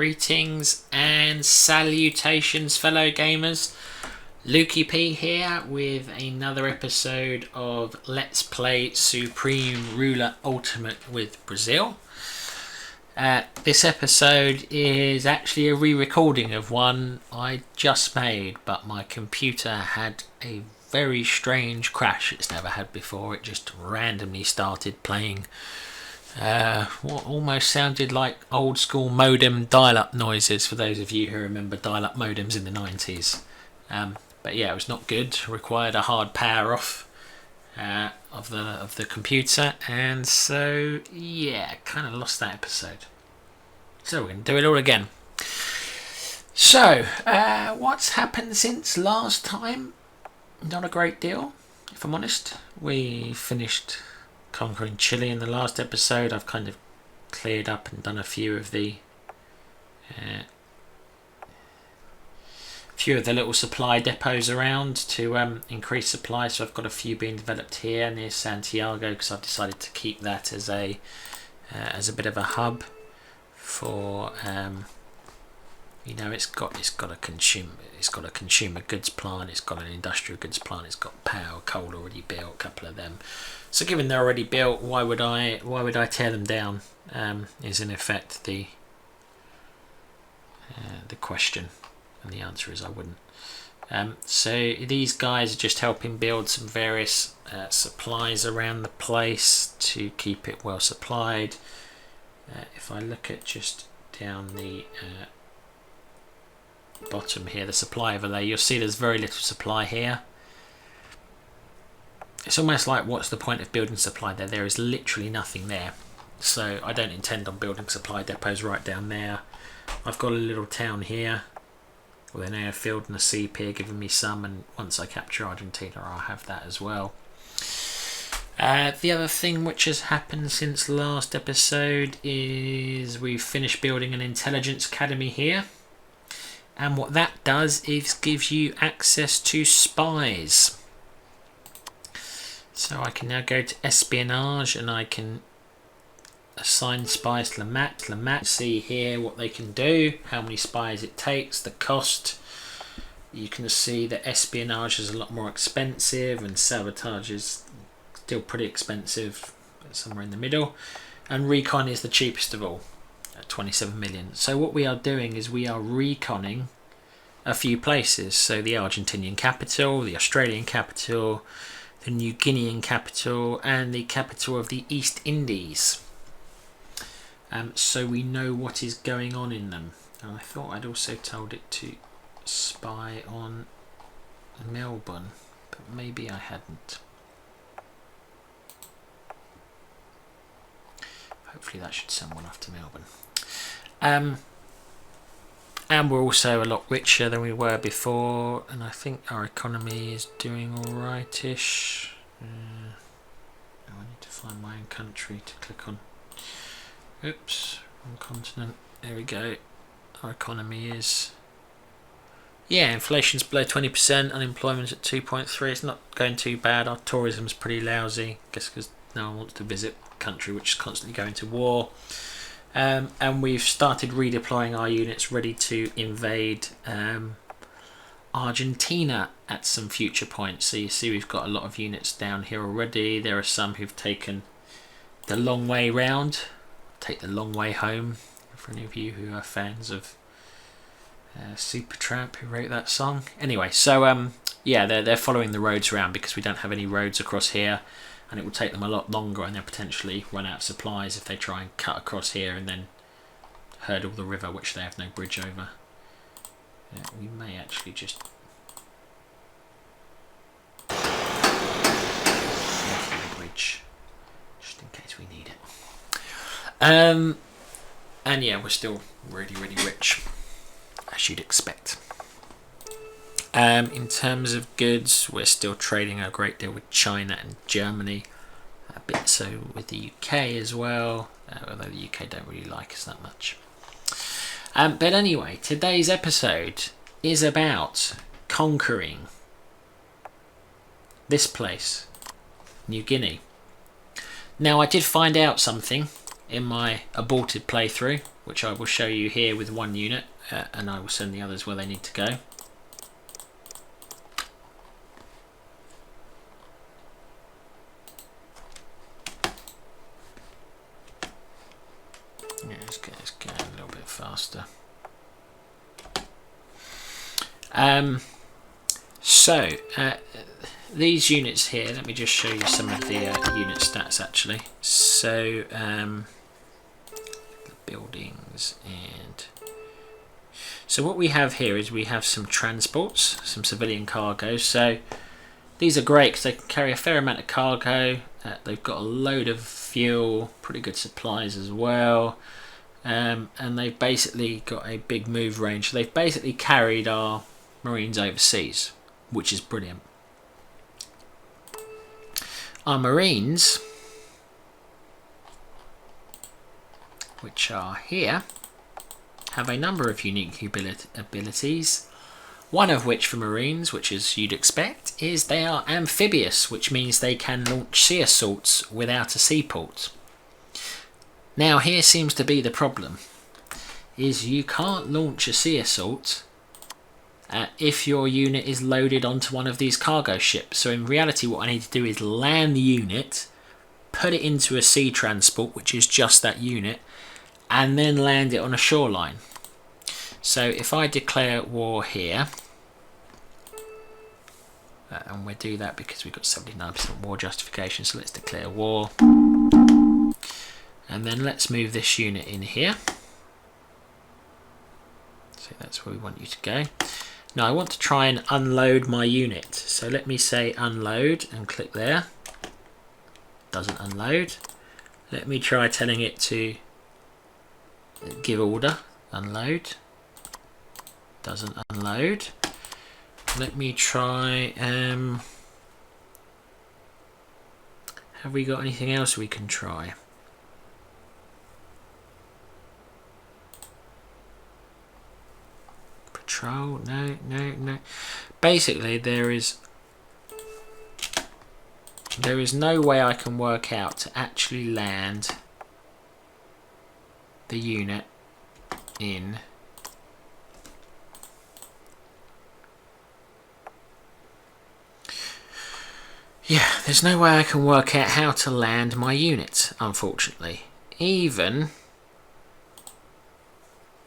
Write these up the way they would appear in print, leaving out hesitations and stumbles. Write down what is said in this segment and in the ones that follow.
Greetings and salutations, fellow gamers. Lukey P here with another episode of Let's Play Supreme Ruler Ultimate with Brazil. This episode is actually a re-recording of one I just made, but my computer had a very strange crash it's never had before. It just randomly started playing what almost sounded like old school modem dial-up noises, for those of you who remember dial-up modems in the 90s. But yeah, it was not good. Required a hard power off of the computer, and so yeah, kind of lost that episode. So we're going to do it all again. So what's happened since last time? Not a great deal, if I'm honest. We finished conquering Chile in the last episode. I've kind of cleared up and done a few of the little supply depots around to increase supply. So I've got a few being developed here near Santiago, because I've decided to keep that as a bit of a hub for it's got a consumer goods plant, it's got an industrial goods plant, it's got power, coal already built, a couple of them. So given they're already built, why would I tear them down? Is in effect the question, and the answer is I wouldn't. So these guys are just helping build some various supplies around the place to keep it well supplied. If I look at just down the bottom here, the supply overlay, you'll see there's very little supply here. It's almost like, what's the point of building supply there? There is literally nothing there. So I don't intend on building supply depots right down there. I've got a little town here with an airfield and a sea pier giving me some, and once I capture Argentina I'll have that as well. The other thing which has happened since last episode is we've finished building an intelligence academy here, and what that does is gives you access to spies. So I can now go to espionage and I can assign spies to Lamat. See here what they can do, how many spies it takes, the cost. You can see that espionage is a lot more expensive and sabotage is still pretty expensive, somewhere in the middle, and recon is the cheapest of all at 27 million. So what we are doing is we are reconning a few places. So the Argentinian capital, the Australian capital, the New Guinean capital, and the capital of the East Indies. So we know what is going on in them. And I thought I'd also told it to spy on Melbourne, but maybe I hadn't. Hopefully that should send one off to Melbourne. And we're also a lot richer than we were before, and I think our economy is doing alright-ish. I need to find my own country to click on. Oops, wrong continent. There we go. Our economy is... yeah, inflation's below 20%, unemployment's at 2.3. It's not going too bad. Our tourism's pretty lousy, I guess because no one wants to visit a country which is constantly going to war. And we've started redeploying our units ready to invade Argentina at some future points. So you see we've got a lot of units down here already. There are some who've taken the long way round, take the long way home, for any of you who are fans of Supertramp, who wrote that song. Anyway, so yeah, they're following the roads around because we don't have any roads across here, and it will take them a lot longer, and they'll potentially run out of supplies if they try and cut across here and then hurdle the river, which they have no bridge over. We may actually just the bridge, just in case we need it. And yeah, we're still really, really rich, as you'd expect. In terms of goods, we're still trading a great deal with China and Germany, a bit so with the UK as well, although the UK don't really like us that much. But anyway, today's episode is about conquering this place, New Guinea. Now, I did find out something in my aborted playthrough, which I will show you here with one unit, and I will send the others where they need to go. Yeah, let's get this going a little bit faster. These units here, let me just show you some of the unit stats actually. So the buildings, and so what we have here is we have some transports, some civilian cargo. So these are great because they can carry a fair amount of cargo. They've got a load of fuel, pretty good supplies as well, and they've basically got a big move range. So they've basically carried our Marines overseas, which is brilliant. Our Marines, which are here, have a number of unique abilities. One of which for Marines, which as you'd expect, is they are amphibious, which means they can launch sea assaults without a seaport. Now here seems to be the problem, is you can't launch a sea assault if your unit is loaded onto one of these cargo ships. So in reality what I need to do is land the unit, put it into a sea transport, which is just that unit, and then land it on a shoreline. So if I declare war here, and we'll do that because we've got 79% war justification, so let's declare war, and then let's move this unit in here. So that's where we want you to go. Now I want to try and unload my unit, so let me say unload and click there. Doesn't unload. Let me try telling it to give order, unload. Doesn't unload. Let me try, have we got anything else we can try? Patrol, no. Basically there is no way I can work out to actually land the unit in there's no way I can work out how to land my unit, unfortunately. Even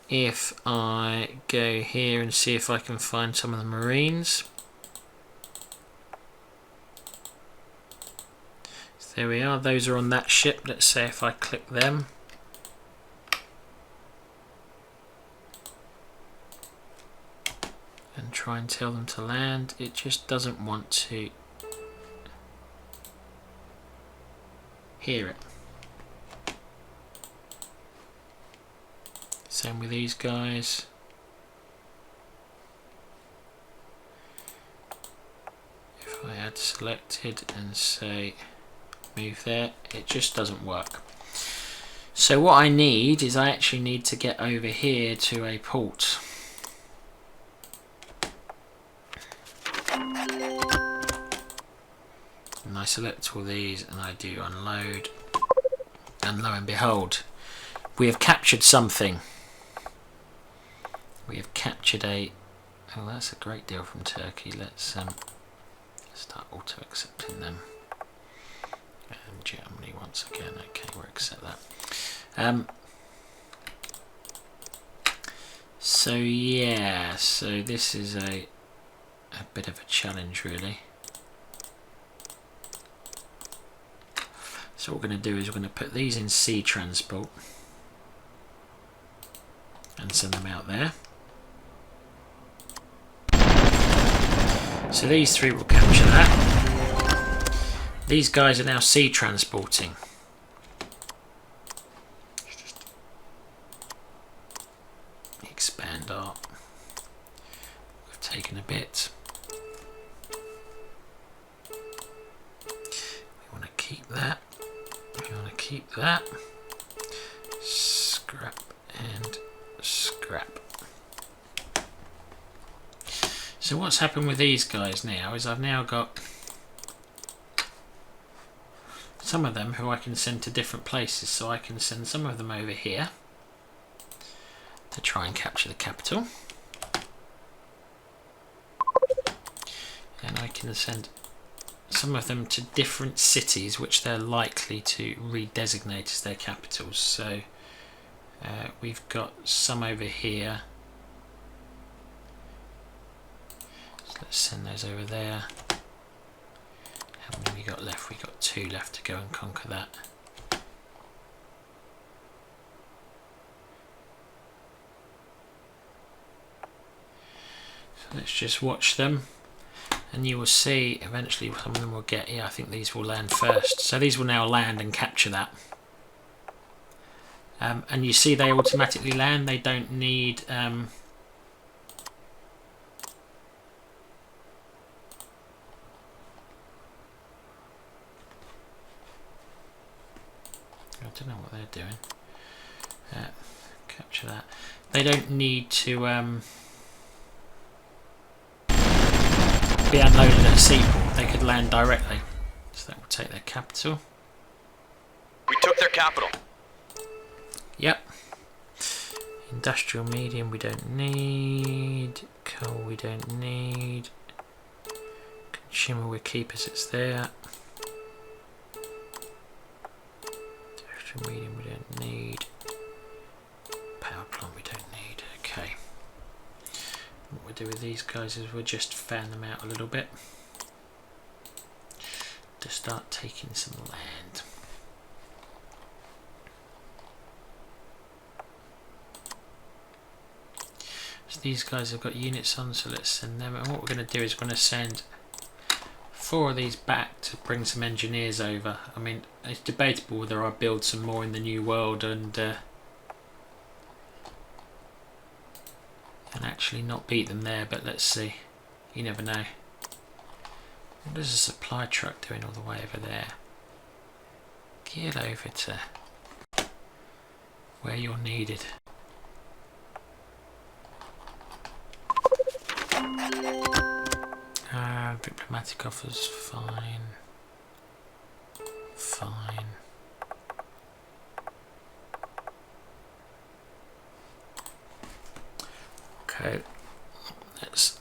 if I go here and see if I can find some of the Marines. So there we are, those are on that ship. Let's say if I click them. And try and tell them to land, it just doesn't want to hear it. Same with these guys. If I add selected and say move there, it just doesn't work. So what I need is I actually need to get over here to a port. And I select all these and I do unload, and lo and behold, we have captured something. We have captured a, oh that's a great deal from Turkey. Let's start auto accepting them. And Germany once again, okay, we'll accept that. So yeah, so this is a bit of a challenge really. So what we're going to do is we're going to put these in sea transport and send them out there. So these three will capture that. These guys are now sea transporting. Expand our. We've taken a bit. We want to keep that. We want to keep that. Scrap and scrap. So what's happened with these guys now is I've now got some of them who I can send to different places. So I can send some of them over here to try and capture the capital, and I can send some of them to different cities which they're likely to redesignate as their capitals. So we've got some over here, so let's send those over there. How many have we got left? We've got 2 left to go and conquer that. So let's just watch them, and you will see eventually some of them will get, yeah, I think these will land first. So these will now land and capture that. And you see they automatically land, they don't need I don't know what they're doing. Capture that. They don't need to be unloaded at a seaport. They could land directly. So that will take their capital. We took their capital. Yep. Industrial medium we don't need. Coal we don't need. Consumer we keep as it's there. Industrial medium we don't need. Power plant we don't need. Okay. What we'll do with these guys is we'll just fan them out a little bit to start taking some land. So these guys have got units on, so let's send them. And what we're going to do is we're going to send 4 of these back to bring some engineers over. I mean, it's debatable whether I build some more in the New World and actually not beat them there, but let's see. You never know. What is a supply truck doing all the way over there? Get over to where you're needed. Diplomatic offers, fine. Fine. Okay, let's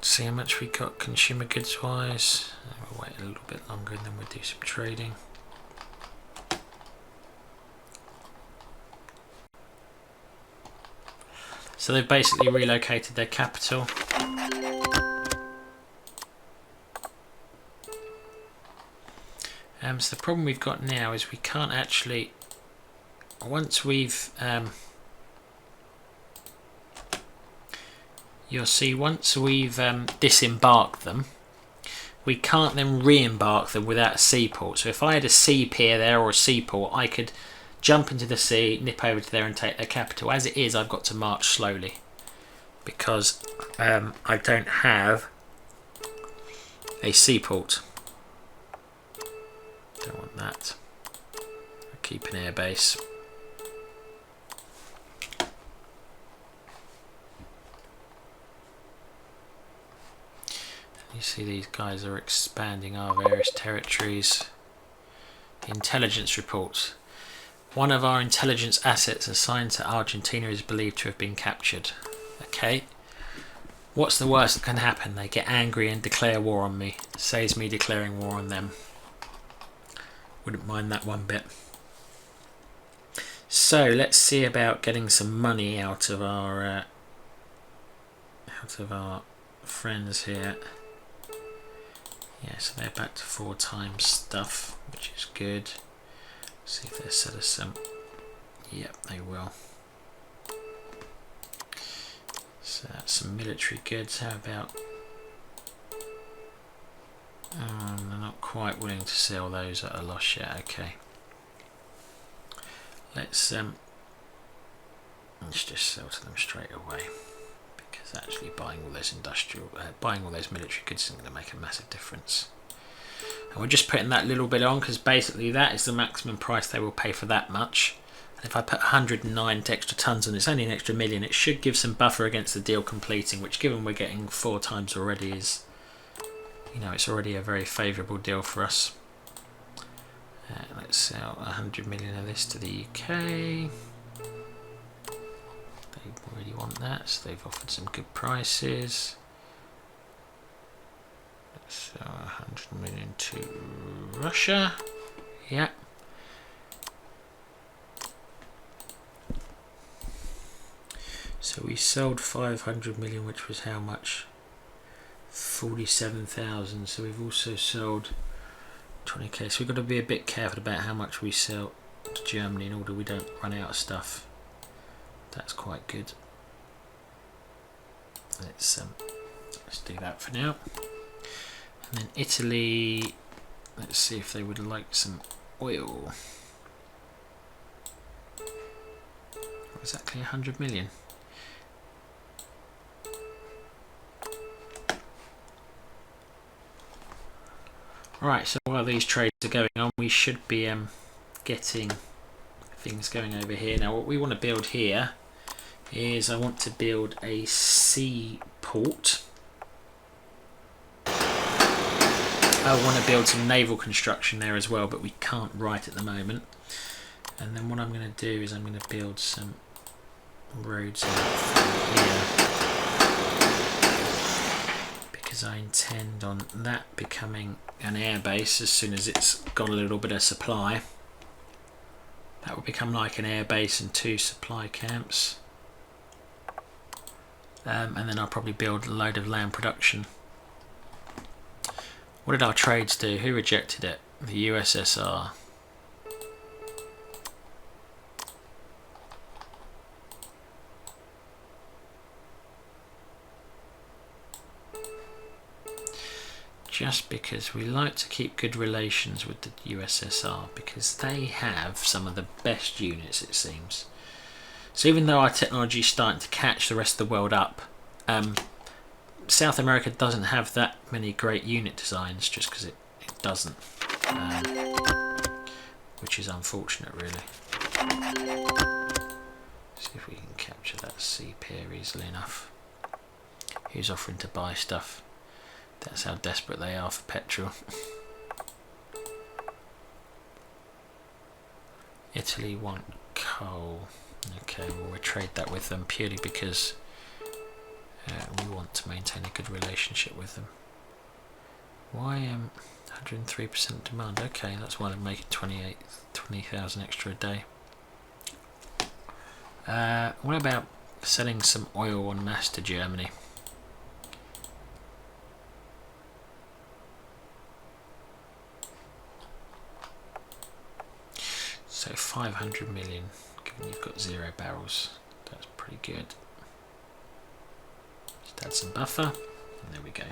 see how much we got consumer goods wise. We'll wait a little bit longer and then we'll do some trading. So they've basically relocated their capital. So the problem we've got now is we can't actually, once we've you'll see once we've disembarked them, we can't then re-embark them without a seaport. So if I had a sea pier there or a seaport, I could jump into the sea, nip over to there and take their capital. As it is, I've got to march slowly because I don't have a seaport. Don't want that. I'll keep an air base. You see these guys are expanding our various territories. Intelligence reports. One of our intelligence assets assigned to Argentina is believed to have been captured. Okay. What's the worst that can happen? They get angry and declare war on me. Saves me declaring war on them. Wouldn't mind that one bit. So let's see about getting some money out of our friends here. Yeah, so they're back to 4 times stuff, which is good. See if they set us some. Yep, they will. So that's some military goods. How about? They're not quite willing to sell those at a loss yet. Okay. Let's just sell to them straight away, because actually buying all those military goods isn't going to make a massive difference. And we're just putting that little bit on because basically that is the maximum price they will pay for that much. And if I put 109 extra tons on, it's only an extra million. It should give some buffer against the deal completing, which given we're getting 4 times already is you know, it's already a very favourable deal for us. Let's sell 100 million of this to the UK. They really want that, so they've offered some good prices. Let's sell 100 million to Russia. Yeah. So we sold 500 million, which was how much? 47,000. So we've also sold 20k. So we've got to be a bit careful about how much we sell to Germany in order we don't run out of stuff. That's quite good. Let's do that for now. And then Italy, let's see if they would like some oil. Exactly 100 million. Right, so while these trades are going on, we should be getting things going over here. Now what we want to build here is I want to build a seaport. I want to build some naval construction there as well, but we can't right at the moment. And then what I'm going to do is I'm going to build some roads out from here, because I intend on that becoming an air base as soon as it's got a little bit of supply. That will become like an air base and 2 supply camps. And then I'll probably build a load of land production. What did our trades do? Who rejected it? The USSR. Just because we like to keep good relations with the USSR, because they have some of the best units, it seems. So even though our technology is starting to catch the rest of the world up, South America doesn't have that many great unit designs, just because it doesn't, which is unfortunate really. See if we can capture that sea pier easily enough. Who's offering to buy stuff? That's how desperate they are for petrol. Italy want coal. Okay, well we'll trade that with them purely because we want to maintain a good relationship with them. Why 103% demand? Okay, that's why I'm making 20,000 extra a day. What about selling some oil en masse to Germany? So 500 million, given you've got 0 barrels, that's pretty good. Just add some buffer, and there we go.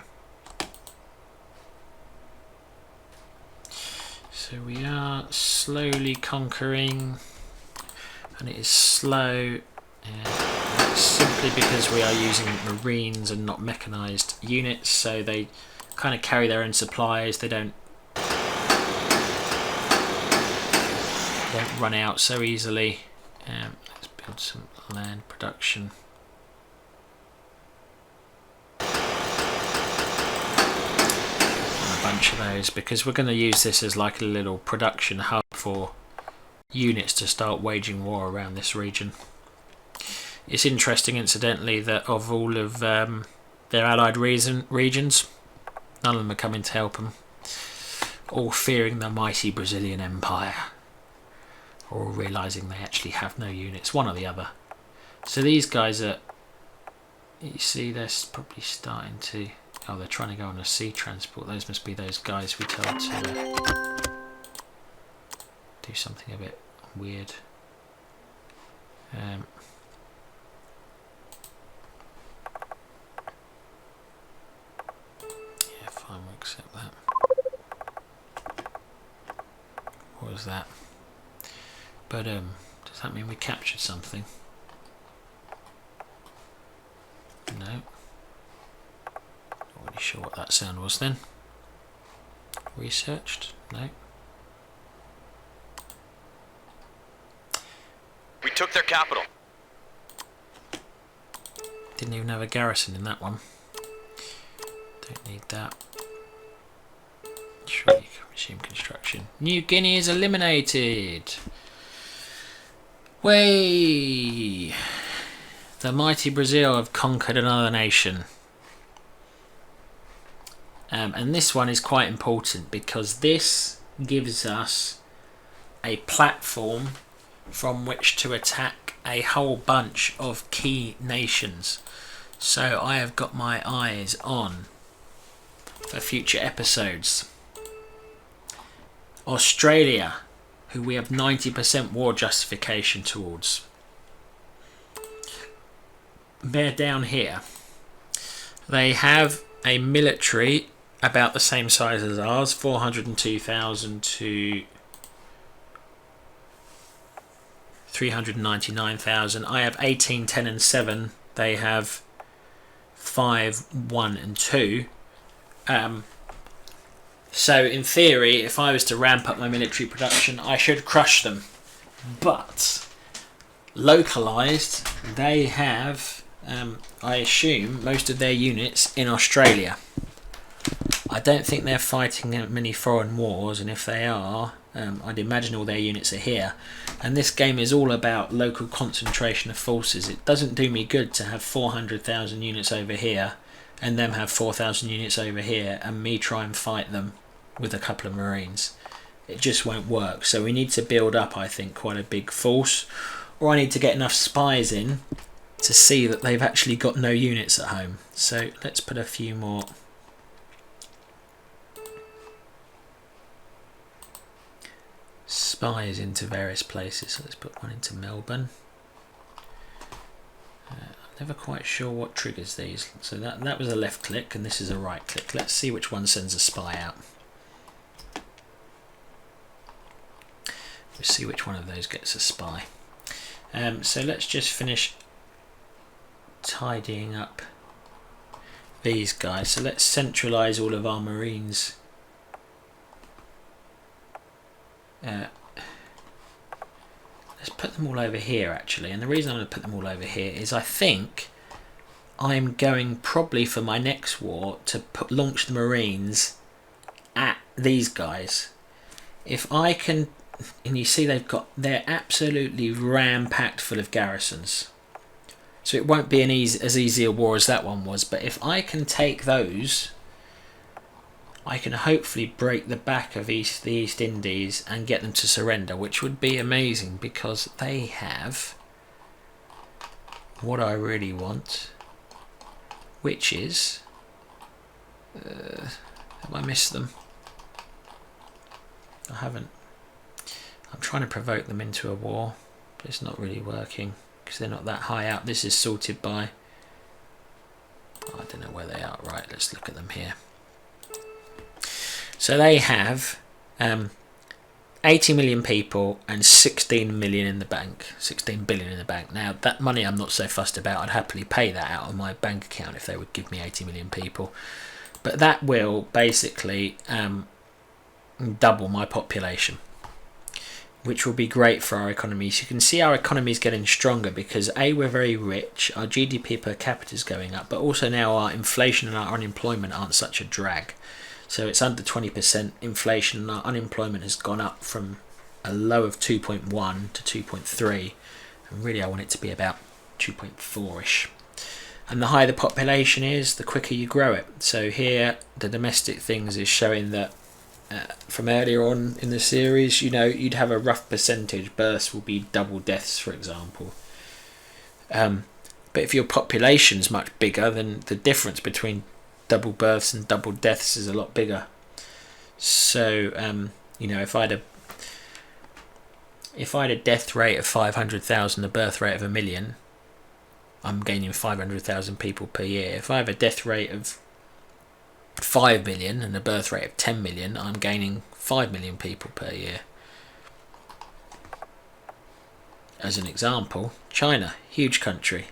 So we are slowly conquering, and it is slow, and that's simply because we are using marines and not mechanized units, so they kind of carry their own supplies, they don't run out so easily. Let's build some land production. And a bunch of those, because we're going to use this as like a little production hub for units to start waging war around this region. It's interesting, incidentally, that of all of their allied regions, none of them are coming to help them, all fearing the mighty Brazilian Empire, or realising they actually have no units, one or the other. So these guys are, you see, they're probably starting to, oh, they're trying to go on a sea transport. Those must be those guys we told to do something a bit weird. Yeah, fine, we'll accept that. What was that? But does that mean we captured something? No. Not really sure what that sound was then. Researched? No. We took their capital. Didn't even have a garrison in that one. Don't need that. Surely you can resume construction. New Guinea is eliminated. Way. The mighty Brazil have conquered another nation. And this one is quite important because this gives us a platform from which to attack a whole bunch of key nations. So I have got my eyes on for future episodes. Australia, who we have 90% war justification towards. They're down here. They have a military about the same size as ours, 402,000 to 399,000. I have 18, 10 and 7. They have 5, 1 and 2. So in theory, if I was to ramp up my military production, I should crush them. But localised, they have, I assume, most of their units in Australia. I don't think they're fighting many foreign wars, and if they are, I'd imagine all their units are here. And this game is all about local concentration of forces. It doesn't do me good to have 400,000 units over here and them have 4,000 units over here and me try and fight them with a couple of marines. It just won't work. So we need to build up, I think, quite a big force, or I need to get enough spies in to see that they've actually got no units at home. So let's put a few more spies into various places. So let's put one into Melbourne. I'm never quite sure what triggers these. So that was a left click and this is a right click. Let's see which one sends a spy out. We'll see which one of those gets a spy. So let's just finish tidying up these guys. So let's centralise all of our marines. Let's put them all over here actually, and the reason I'm going to put them all over here is I think I'm going probably for my next war to launch the marines at these guys. If I can, and you see they're absolutely ram-packed full of garrisons, so it won't be as easy a war as that one was, but if I can take those, I can hopefully break the back of the East Indies and get them to surrender, which would be amazing because they have what I really want, which is have I missed them? I haven't. I'm trying to provoke them into a war, but it's not really working because they're not that high up. This is sorted by, I don't know where they are. Right, let's look at them here. So they have 80 million people and 16 million in the bank, 16 billion in the bank. Now that money I'm not so fussed about. I'd happily pay that out of my bank account if they would give me 80 million people. But that will basically double my population, which will be great for our economy. So you can see our economy is getting stronger because A, we're very rich, our GDP per capita is going up, but also now our inflation and our unemployment aren't such a drag. So it's under 20% inflation and our unemployment has gone up from a low of 2.1 to 2.3. And really I want it to be about 2.4ish. And the higher the population is, the quicker you grow it. So here the domestic things is showing that from earlier on in the series, you know, you'd have a rough percentage. Births will be double deaths, for example. But if your population's much bigger, then the difference between double births and double deaths is a lot bigger. So you know, if I had a death rate of 500,000, a birth rate of 1 million, I'm gaining 500,000 people per year. If I have a death rate of 5 million and a birth rate of 10 million, I'm gaining 5 million people per year. As an example, China, huge country.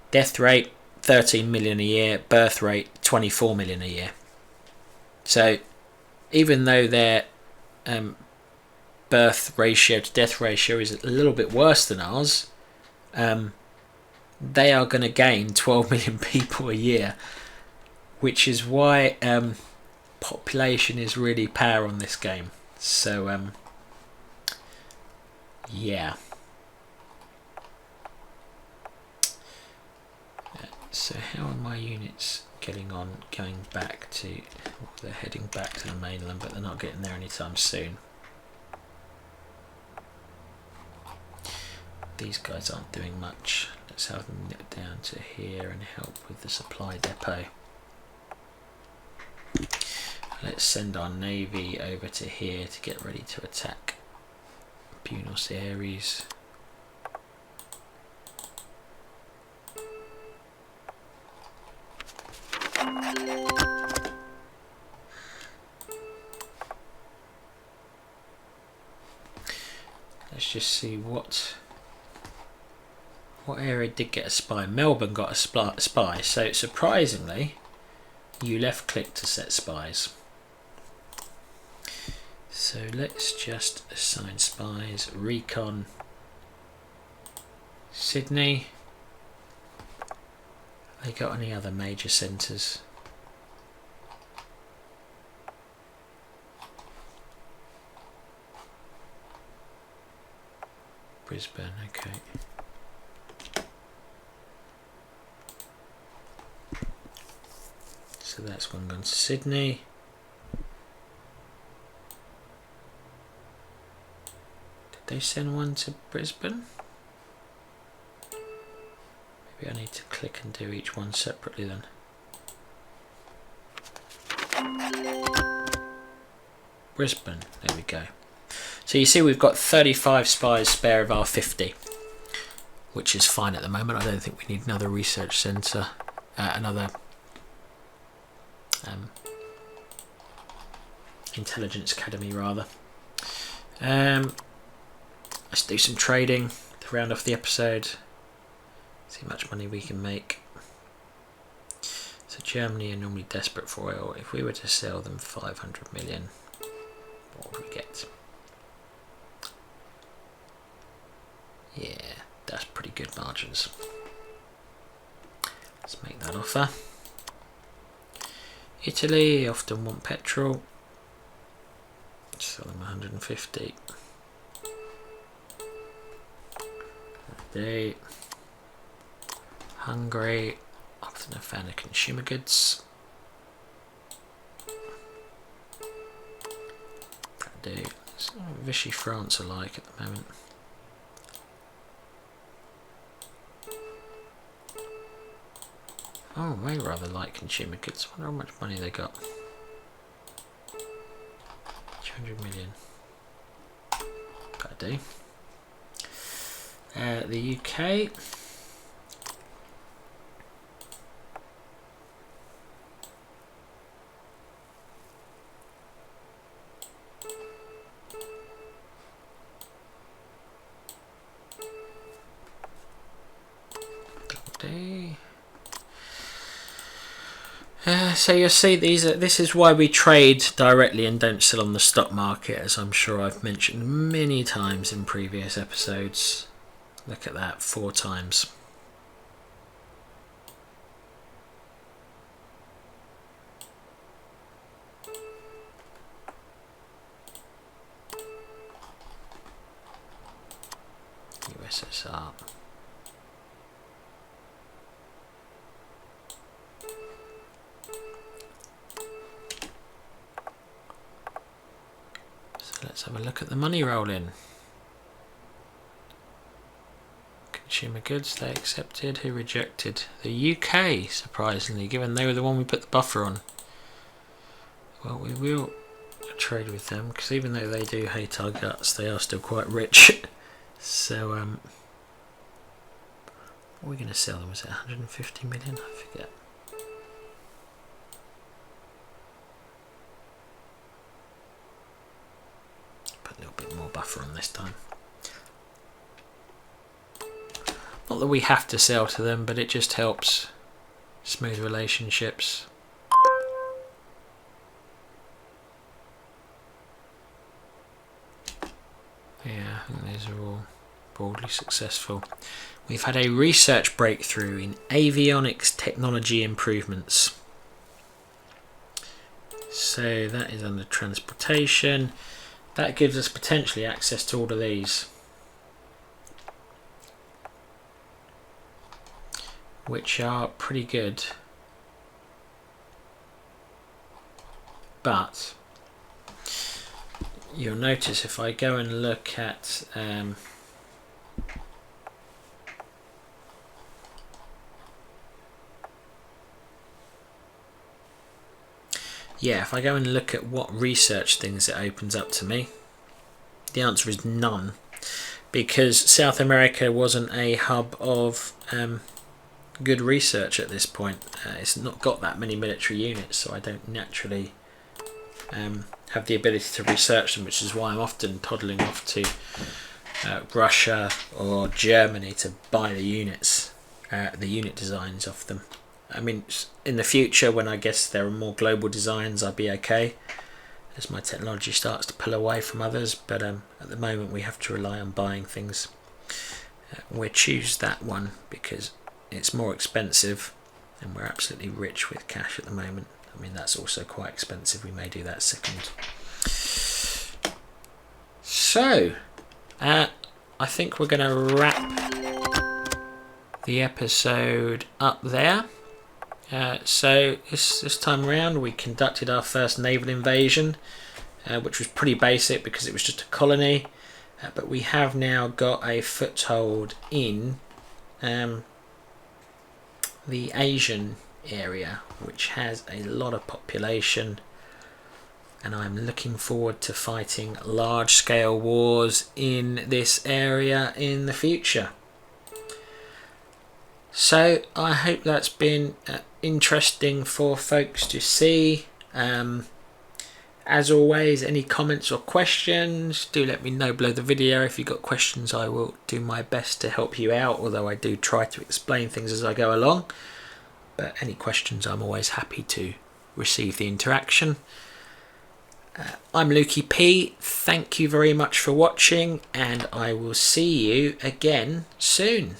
Death rate 13 million a year, birth rate 24 million a year. So even though their birth ratio to death ratio is a little bit worse than ours, they are going to gain 12 million people a year which is why population is really power on this game. So yeah. So how are my units getting on, going back to, well, they're heading back to the mainland, but they're not getting there anytime soon. These guys aren't doing much. Let's have them nip down to here and help with the supply depot. Let's send our navy over to here to get ready to attack Buenos Aires. Let's just see what area did get a spy. Melbourne got a spy, so surprisingly you left click to set spies. So let's just assign spies. Recon Sydney. They got any other major centres? Brisbane, okay. So that's one gone to Sydney. Did they send one to Brisbane? Maybe I need to click and do each one separately then. Brisbane, there we go. So you see we've got 35 spies spare of our 50, which is fine at the moment. I don't think we need another research centre, another intelligence academy rather. Let's do some trading to round off the episode. See how much money we can make. So Germany are normally desperate for oil. If we were to sell them 500 million, what would we get? Yeah, that's pretty good margins. Let's make that offer. Italy often want petrol. Sell them 150. They Hungary often a fan of consumer goods. Do Vichy France alike at the moment. Oh, they rather like consumer goods. I wonder how much money they got. 200 million. That'll do. The UK. So you'll see this is why we trade directly and don't sell on the stock market, as I'm sure I've mentioned many times in previous episodes. Look at that, 4 times. USSR. Let's have a look at the money roll in. Consumer goods, they accepted. Who rejected? The UK, surprisingly, given they were the one we put the buffer on. Well, we will trade with them, because even though they do hate our guts, they are still quite rich. So, what are we going to sell them? Was it 150 million? I forget. Put a little bit more buffer on this time. Not that we have to sell to them, but it just helps smooth relationships. Yeah, I think these are all broadly successful. We've had a research breakthrough in avionics technology improvements. So that is under transportation. That gives us potentially access to all of these, which are pretty good. But you'll notice if I go and look at if I go and look at what research things it opens up to me, the answer is none, because South America wasn't a hub of good research at this point. It's not got that many military units, so I don't naturally have the ability to research them, which is why I'm often toddling off to Russia or Germany to buy the units, the unit designs off them. I mean, in the future, when I guess there are more global designs, I'll be okay as my technology starts to pull away from others, but at the moment we have to rely on buying things. We'll choose that one because it's more expensive and we're absolutely rich with cash at the moment. I mean, that's also quite expensive. We may do that second. So, I think we're going to wrap the episode up there. So this time around we conducted our first naval invasion, which was pretty basic because it was just a colony, but we have now got a foothold in the Asian area, which has a lot of population, and I'm looking forward to fighting large-scale wars in this area in the future. So I hope that's been interesting for folks to see. As always, any comments or questions, do let me know below the video. If you've got questions, I will do my best to help you out, although I do try to explain things as I go along. But any questions, I'm always happy to receive the interaction. I'm Lukey P. Thank you very much for watching, and I will see you again soon.